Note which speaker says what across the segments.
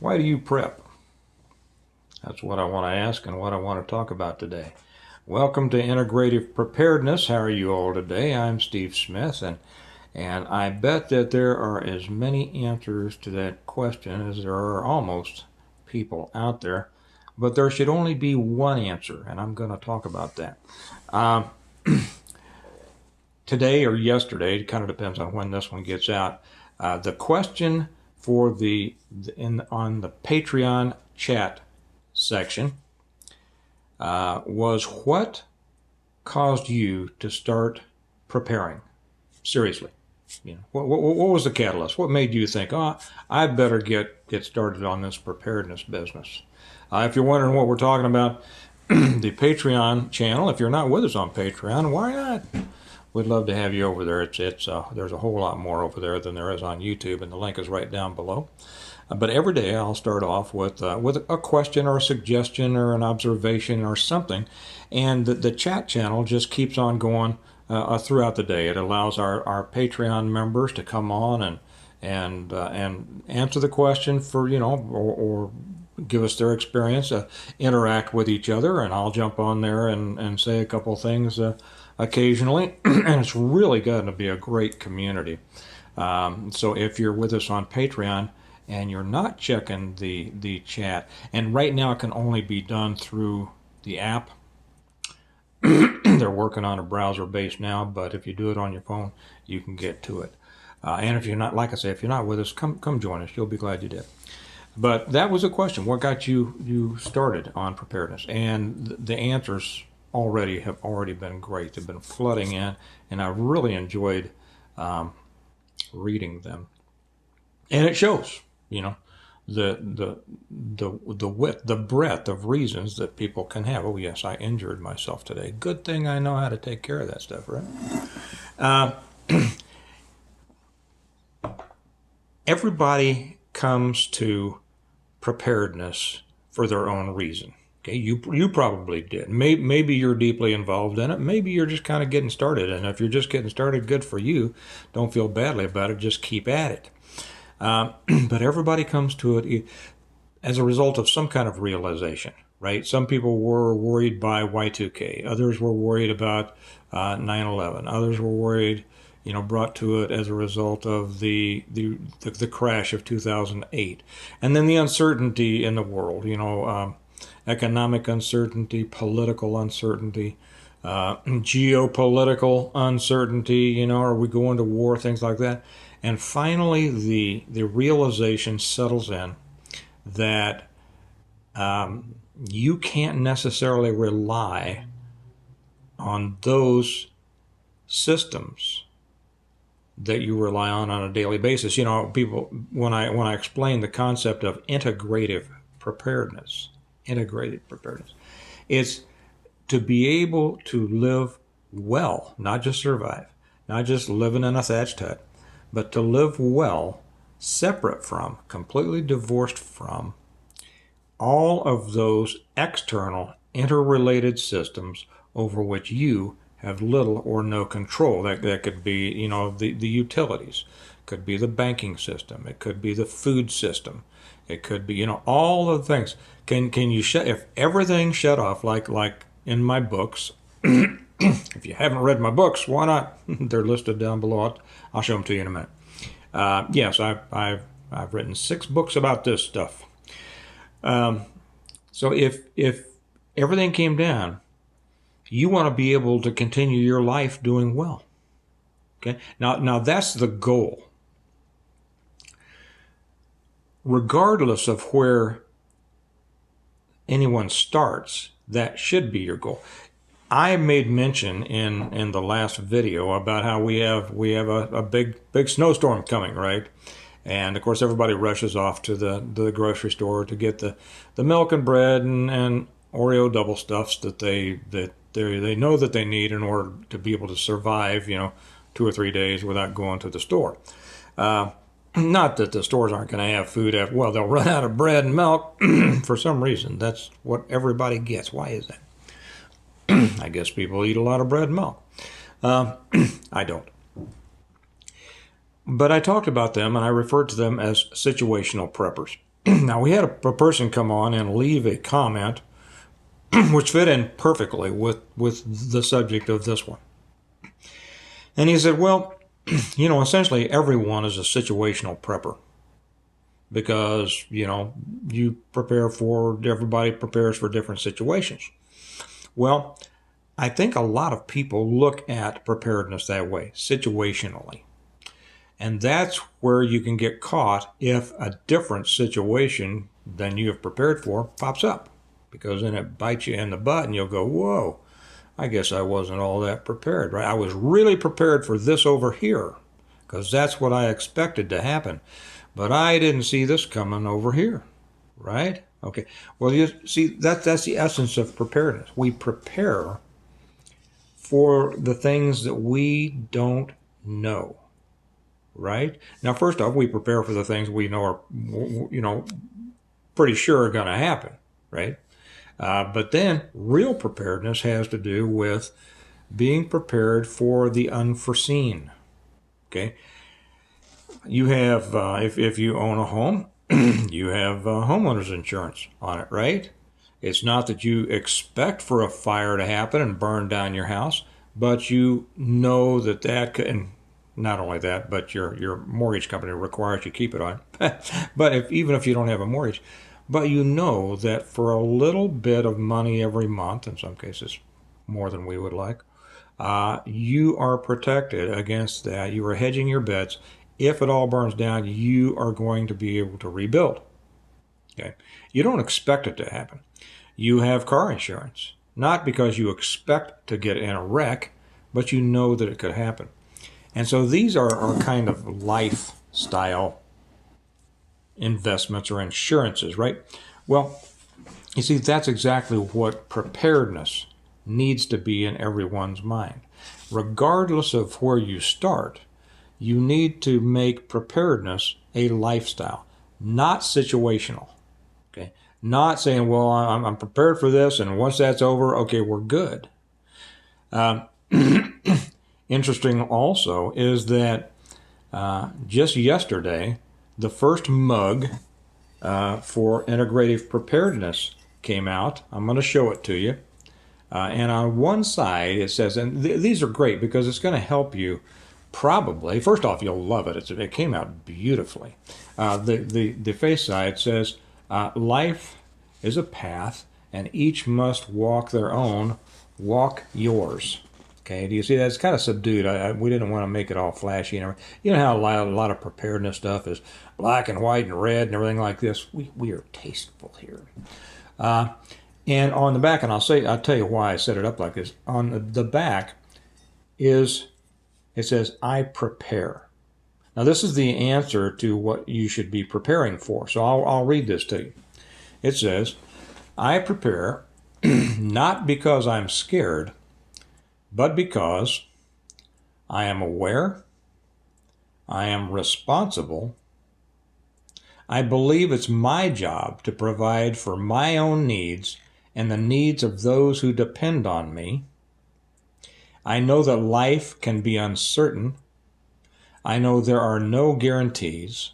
Speaker 1: Why do you prep? That's what I want to ask and what I want to talk about today. Welcome to Integrative Preparedness. How are you all today? I'm Steve Smith, and I bet that there are as many answers to that question as there are almost people out there, but there should only be one answer, and I'm going to talk about that. Today or yesterday, it kind of depends on when this one gets out. The question for on the Patreon chat section was, what caused you to start preparing? Seriously, what was the catalyst? What made you think, I better get started on this preparedness business? If you're wondering what we're talking about, the Patreon channel. If you're not with us on Patreon, why not? We'd love to have you over there. There's a whole lot more over there than there is on YouTube, and the link is right down below. But every day I'll start off with a question or a suggestion or an observation or something, and the chat channel just keeps on going throughout the day. It allows our Patreon members to come on and answer the question for or give us their experience, interact with each other, and I'll jump on there and say a couple things occasionally, and it's really going to be a great community. So if you're with us on Patreon and you're not checking the chat, and right now it can only be done through the app. They're working on a browser base now, but if you do it on your phone, you can get to it. And if you're not, like I say, if you're not with us, come join us. You'll be glad you did. But that was a question. What got you started on preparedness? And the answers have already been great. They've been flooding in, and I really enjoyed reading them. And it shows, the width, the breadth of reasons that people can have. Oh yes, I injured myself today. Good thing I know how to take care of that stuff, right? Everybody comes to preparedness for their own reason. Okay, you probably did. Maybe you're deeply involved in it. Maybe you're just kind of getting started. And if you're just getting started, good for you. Don't feel badly about it. Just keep at it. But everybody comes to it as a result of some kind of realization, right? Some people were worried by Y2K. Others were worried about 9/11. Others were worried, brought to it as a result of the crash of 2008. And then the uncertainty in the world, economic uncertainty, political uncertainty, geopolitical uncertainty, are we going to war, things like that. And finally, the realization settles in that you can't necessarily rely on those systems that you rely on a daily basis. People, when I explain the concept of integrative preparedness, it's to be able to live well, not just survive, not just living in a thatched hut, but to live well, separate from, completely divorced from all of those external, interrelated systems over which you have little or no control. That could be, the utilities, could be the banking system, it could be the food system, it could be, all of the things. Can you if everything shut off, like in my books? If you haven't read my books, why not? They're listed down below. I'll show them to you in a minute. Yes, I've written 6 books about this stuff. So if everything came down, you want to be able to continue your life doing well. Okay. Now that's the goal. Regardless of where anyone starts, that should be your goal. I made mention in the last video about how we have a big snowstorm coming, right? And of course everybody rushes off to the grocery store to get the milk and bread and Oreo double stuffs that they know that they need in order to be able to survive, 2 or 3 days without going to the store. Not that the stores aren't going to have food well, they'll run out of bread and milk for some reason. That's what everybody gets. Why is that? I guess people eat a lot of bread and milk. I don't. But I talked about them and I referred to them as situational preppers. Now, we had a person come on and leave a comment which fit in perfectly with the subject of this one. And he said, well, essentially everyone is a situational prepper because, you prepare for, everybody prepares for different situations. Well, I think a lot of people look at preparedness that way, situationally. And that's where you can get caught if a different situation than you have prepared for pops up, because then it bites you in the butt and you'll go, whoa, I guess I wasn't all that prepared, right? I was really prepared for this over here because that's what I expected to happen. But I didn't see this coming over here, right? Okay. Well, you see, that's the essence of preparedness. We prepare for the things that we don't know, right? Now, first off, we prepare for the things we know are, pretty sure are going to happen, right? But then real preparedness has to do with being prepared for the unforeseen, okay? You have, if you own a home, you have homeowner's insurance on it, right? It's not that you expect for a fire to happen and burn down your house, but you know that could, and not only that, but your mortgage company requires you keep it on. But even if you don't have a mortgage, but you know that for a little bit of money every month, in some cases more than we would like, you are protected against that. You are hedging your bets. If it all burns down, you are going to be able to rebuild. Okay? You don't expect it to happen. You have car insurance, not because you expect to get in a wreck, but you know that it could happen. And so these are kind of lifestyle investments or insurances, right? Well, you see, that's exactly what preparedness needs to be in everyone's mind. Regardless of where you start, you need to make preparedness a lifestyle, not situational. Okay, not saying, well, I'm prepared for this, and once that's over, okay, we're good. Interesting also is that just yesterday, the first mug for Integrative Preparedness came out. I'm going to show it to you. And on one side it says, and these are great because it's going to help you probably. First off, you'll love it. It came out beautifully. The face side says, life is a path and each must walk their own. Walk yours. Okay, do you see that? It's kind of subdued. We didn't want to make it all flashy. And you know how a lot of preparedness stuff is black and white and red and everything like this? We are tasteful here. And on the back, and I'll tell you why I set it up like this. On the back it says, I prepare. Now this is the answer to what you should be preparing for. So I'll read this to you. It says, I prepare not because I'm scared, but because I am aware, I am responsible, I believe it's my job to provide for my own needs and the needs of those who depend on me. I know that life can be uncertain. I know there are no guarantees.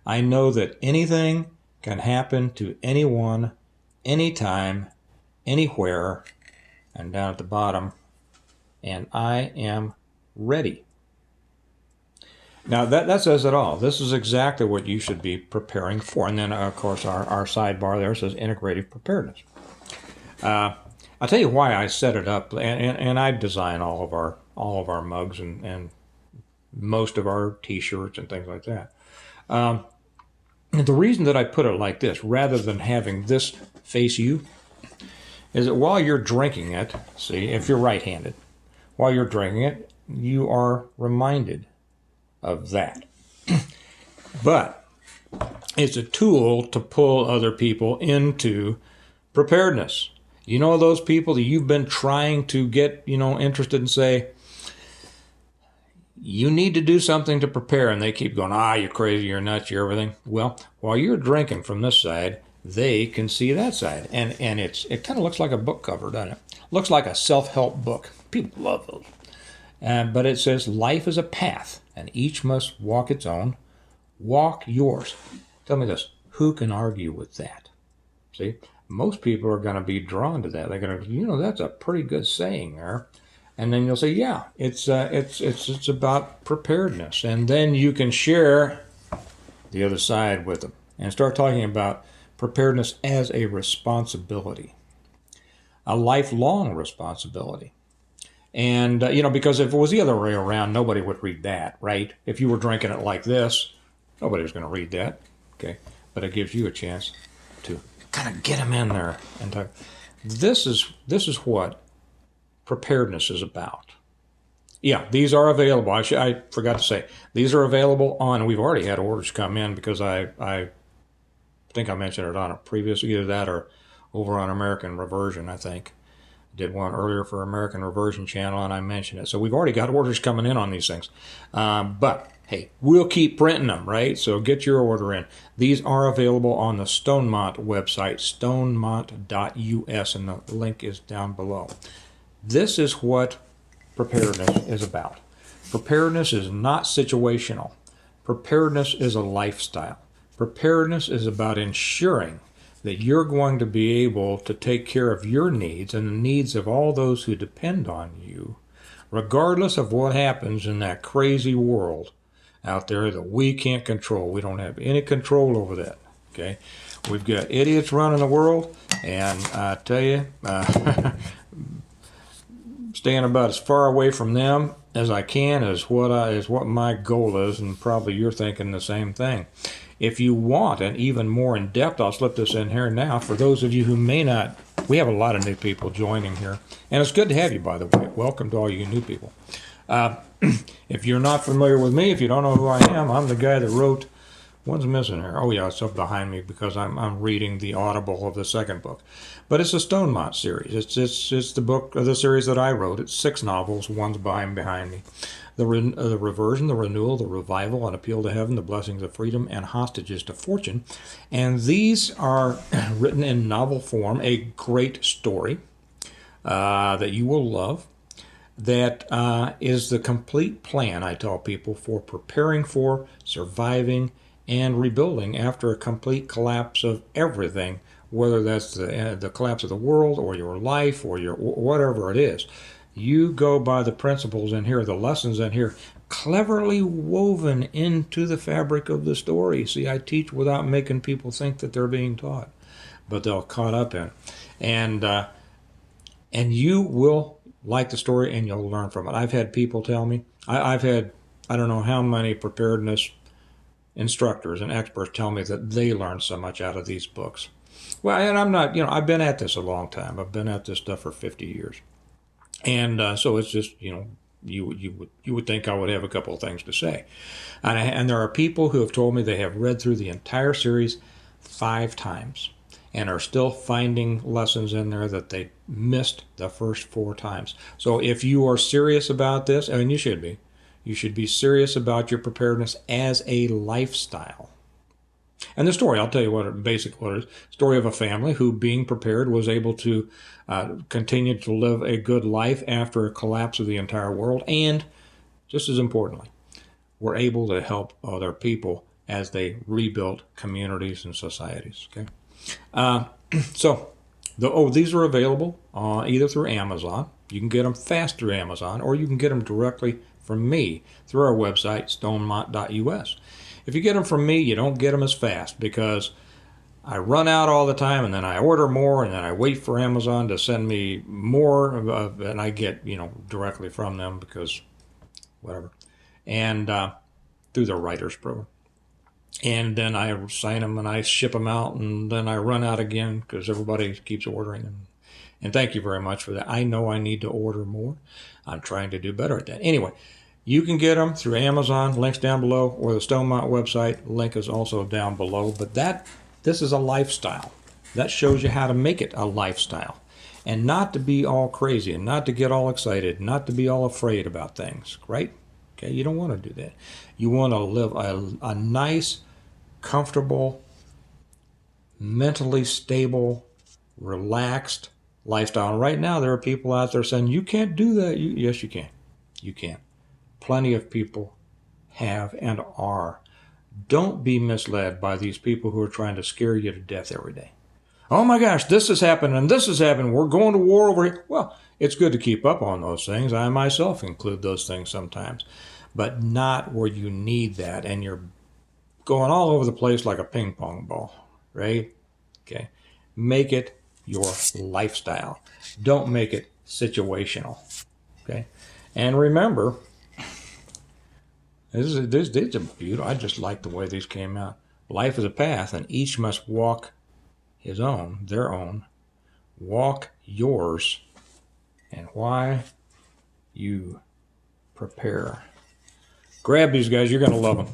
Speaker 1: I know that anything can happen to anyone, anytime, anywhere, and down at the bottom, and I am ready. Now that says it all. This is exactly what you should be preparing for. And then, of course, our sidebar there says Integrative Preparedness. I'll tell you why I set it up, and I design all of our mugs and most of our T-shirts and things like that. The reason that I put it like this, rather than having this face you, is that while you're drinking it, see, if you're right-handed, while you're drinking it, you are reminded of that. But it's a tool to pull other people into preparedness. You know those people that you've been trying to get, interested and say, you need to do something to prepare, and they keep going, you're crazy, you're nuts, you're everything. Well, while you're drinking from this side, they can see that side. And it kind of looks like a book cover, doesn't it? Looks like a self-help book. People love those. But it says, life is a path, and each must walk its own. Walk yours. Tell me this. Who can argue with that? See, most people are going to be drawn to that. They're going to, that's a pretty good saying there. And then you'll say, yeah, it's about preparedness. And then you can share the other side with them and start talking about preparedness as a responsibility, a lifelong responsibility. And, because if it was the other way around, nobody would read that, right? If you were drinking it like this, nobody was going to read that, okay? But it gives you a chance to kind of get them in there and talk. This is what preparedness is about. Yeah, these are available. I forgot to say, these are available on, we've already had orders come in because I think I mentioned it on a previous, either that or over on American Reversion, I think. Did one earlier for American Reversion channel, and I mentioned it. So we've already got orders coming in on these things. But, hey, we'll keep printing them, right? So get your order in. These are available on the Stonemont website, stonemont.us, and the link is down below. This is what preparedness is about. Preparedness is not situational. Preparedness is a lifestyle. Preparedness is about ensuring that you're going to be able to take care of your needs and the needs of all those who depend on you, regardless of what happens in that crazy world out there that we can't control. We don't have any control over that, okay? We've got idiots running the world, and I tell you, staying about as far away from them as I can is what my goal is, and probably you're thinking the same thing. If you want an even more in-depth, I'll slip this in here now, for those of you who may not, we have a lot of new people joining here, and it's good to have you, by the way. Welcome to all you new people. If you're not familiar with me, if you don't know who I am, I'm the guy that wrote, one's missing here. Oh yeah, it's up behind me because I'm reading the Audible of the second book. But it's a Stonemont series. It's the book of the series that I wrote. It's 6 novels, one's behind me. The Reversion, the Renewal, the Revival, An Appeal to Heaven, The Blessings of Freedom, and Hostages to Fortune. And these are written in novel form, a great story that you will love, that is the complete plan, I tell people, for preparing for, surviving, and rebuilding after a complete collapse of everything, whether that's the collapse of the world or your life or your whatever it is. You go by the principles in here, the lessons in here, cleverly woven into the fabric of the story. See, I teach without making people think that they're being taught, but they're caught up in. And you will like the story and you'll learn from it. I've had people tell me, I've had, I don't know how many preparedness instructors and experts tell me that they learned so much out of these books. Well, and I'm not, I've been at this a long time. I've been at this stuff for 50 years. And so it's just, you would think I would have a couple of things to say. And there are people who have told me they have read through the entire series 5 times and are still finding lessons in there that they missed the first 4 times. So if you are serious about this, I mean, you should be serious about your preparedness as a lifestyle. And the story, I'll tell you what it is. Story of a family who, being prepared, was able to continue to live a good life after a collapse of the entire world, and, just as importantly, were able to help other people as they rebuilt communities and societies. Okay, so these are available either through Amazon. You can get them fast through Amazon, or you can get them directly from me through our website, stonemont.us. If you get them from me, you don't get them as fast because I run out all the time, and then I order more, and then I wait for Amazon to send me more, and I get, directly from them because whatever, and through the writer's program. And then I sign them and I ship them out, and then I run out again because everybody keeps ordering. And thank you very much for that. I know I need to order more. I'm trying to do better at that. Anyway, you can get them through Amazon, links down below, or the Stonemont website, link is also down below. But this is a lifestyle. That shows you how to make it a lifestyle. And not to be all crazy, and not to get all excited, not to be all afraid about things, right? Okay, you don't want to do that. You want to live a nice, comfortable, mentally stable, relaxed lifestyle. And right now there are people out there saying, you can't do that. Yes, you can. You can. Plenty of people have and are Don't be misled by these people who are trying to scare you to death every day. Oh my gosh, this has happened and this has happened. We're going to war over here. Well, it's good to keep up on those things. I myself include those things sometimes, but not where you need that and you're going all over the place like a ping pong ball, right? Okay. Make it your lifestyle. Don't make it situational. Okay. And remember, these are beautiful. I just like the way these came out. Life is a path, and each must walk his own, their own. Walk yours, and why you prepare. Grab these guys. You're going to love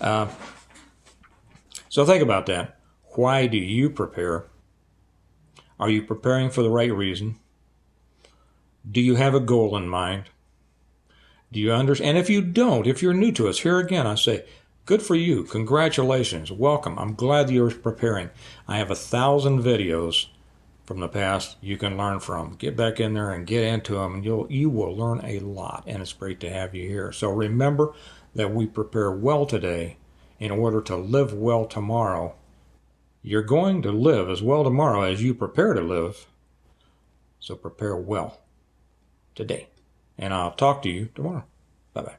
Speaker 1: them. So think about that. Why do you prepare? Are you preparing for the right reason? Do you have a goal in mind? Do you understand? And if you don't, if you're new to us, here again, I say, good for you. Congratulations. Welcome. I'm glad that you're preparing. I have 1,000 videos from the past you can learn from. Get back in there and get into them, and you will learn a lot, and it's great to have you here. So remember that we prepare well today in order to live well tomorrow. You're going to live as well tomorrow as you prepare to live, so prepare well today. And I'll talk to you tomorrow. Bye-bye.